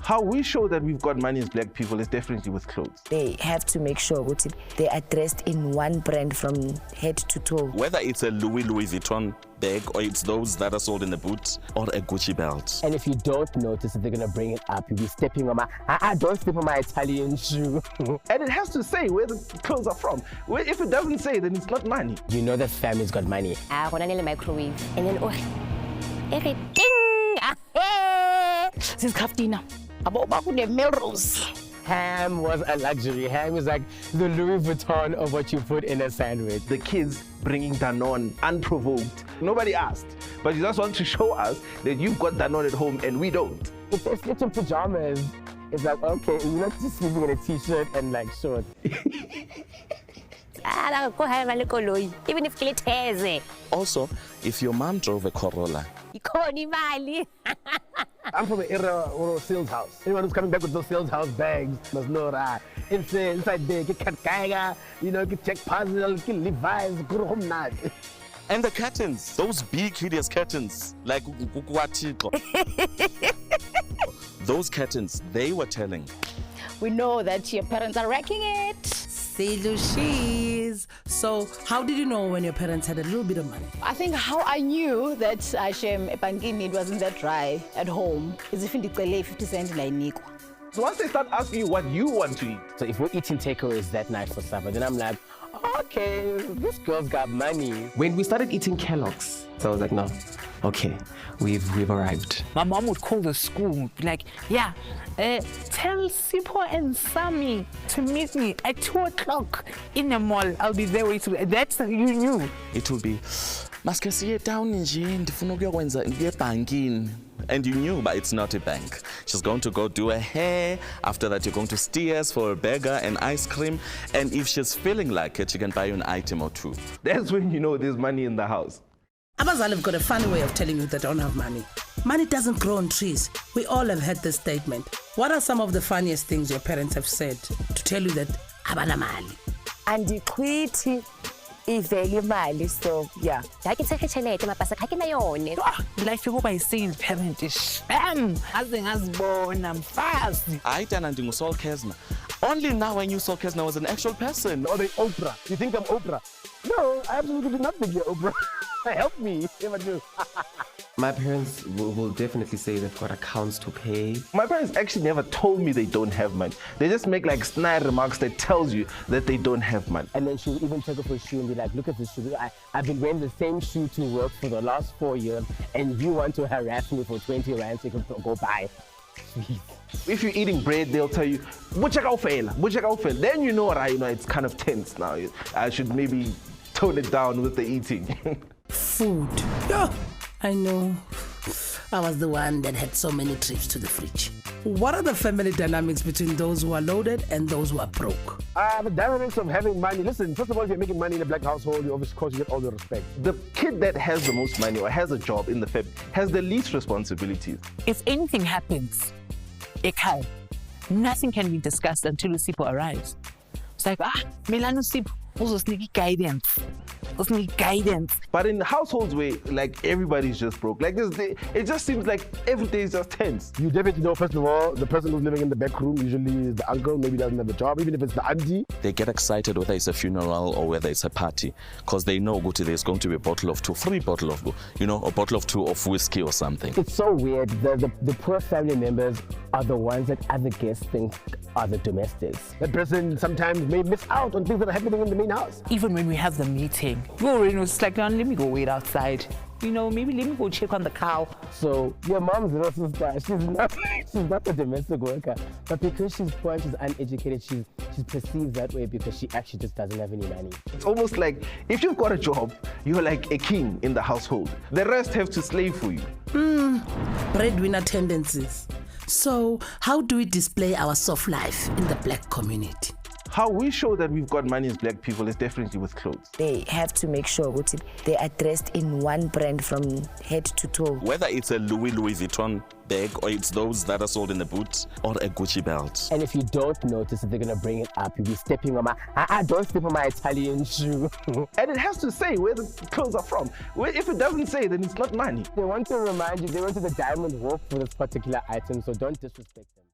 How we show that we've got money as black people is definitely with clothes. They have to make sure that they are dressed in one brand from head to toe. Whether it's a Louis Vuitton bag or it's those that are sold in the boot or a Gucci belt. And if you don't notice that they're going to bring it up, you'll be stepping on my, don't step on my Italian shoe. And it has to say where the clothes are from. If it doesn't say, then it's not money. You know that family's got money. I run in the microwave and then everything. Since Kaftina, about the Melrose. Ham was a luxury. Ham is like the Louis Vuitton of what you put in a sandwich. The kids bringing Danone unprovoked. Nobody asked, but you just want to show us that you've got Danone at home and we don't. If they slept in pajamas, it's like, okay, you're not just sleeping in a t-shirt and like shorts. Even if it has. Also, if your mom drove a Corolla, I'm from an era of sales house. Anyone who's coming back with those sales house bags must know that. Inside there, get Katkaiga, get check puzzle, get Levi's, go home now. and the curtains, those big hideous curtains, like those curtains, they were telling. We know that your parents are wrecking it. Say Lucies. So how did you know when your parents had a little bit of money? I think how I knew that Hashem Epangini wasn't that dry at home is if you 50 cents like. So once they start asking you what you want to eat. So if we're eating takeaways that night for supper, then I'm like, okay, this girl's got money. When we started eating Kellogg's, so I was like, no, okay, we've arrived. My mom would call the school, be like, yeah, tell Sipho and Sammy to meet me at 2 o'clock in the mall. I'll be there waiting. That's, you knew. It will be, maske siye down nje, ndifuna ukuyokwenza ngebhankini. And you knew, but it's not a bank. She's going to go do her hair. After that, you're going to Steers for a burger and ice cream. And if she's feeling like it, she can buy you an item or two. That's when you know there's money in the house. Abazali have got a funny way of telling you they don't have money. Money doesn't grow on trees. We all have heard this statement. What are some of the funniest things your parents have said to tell you that abana mali? Andiqhithi ivele imali, so yeah. Life yokuba yi-single parent is sham. Aze ngazibona mfazi. I didn't Saul Kesner. Only now I knew Saul Kesner was an actual person. Or the Oprah. You think I'm Oprah? No, I absolutely do not think you're Oprah. Help me if I do. My parents will definitely say they've got accounts to pay. My parents actually never told me they don't have money. They just make like snide remarks that tells you that they don't have money. And then she'll even take off her shoe and be like, look at this shoe. I've been wearing the same shoe to work for the last 4 years and you want to harass me for 20 rand so you can go buy. If you're eating bread, they'll tell you, then you know, right, it's kind of tense now. I should maybe tone it down with the eating. Food. Yeah, I know. I was the one that had so many trips to the fridge. What are the family dynamics between those who are loaded and those who are broke? The dynamics of having money. Listen, first of all, if you're making money in a black household, you obviously, of course, you get all the respect. The kid that has the most money or has a job in the family has the least responsibilities. If anything happens, nothing can be discussed until Sipho arrives. It's like, Milano Sipho, also sneaky guidance. But in households where like everybody's just broke, like this, it just seems like every day is just tense. You definitely know, first of all, the person who's living in the back room usually is the uncle, maybe doesn't have a job, even if it's the auntie. They get excited whether it's a funeral or whether it's a party, because they know there's going to be a bottle of 2, free bottle of, a bottle of 2 of whiskey or something. It's so weird. The poor family members are the ones that other guests think are the domestics. That person sometimes may miss out on things that are happening in the main house. Even when we have the meeting, we already know, it's like, let me go wait outside. Maybe let me go check on the cow. So your mom's little sister, she's not a domestic worker, but because she's poor and she's uneducated, she's perceived that way because she actually just doesn't have any money. It's almost like if you've got a job, you're like a king in the household. The rest have to slave for you. Breadwinner tendencies. So how do we display our soft life in the black community? How we show that we've got money as black people is definitely with clothes. They have to make sure that they are dressed in one brand from head to toe. Whether it's a Louis Vuitton bag or it's those that are sold in the boot or a Gucci belt. And if you don't notice that they're going to bring it up, you'll be stepping on my, don't step on my Italian shoe. And it has to say where the clothes are from. If it doesn't say, then it's not money. They want to remind you, they went to the diamond walk for this particular item, so don't disrespect them.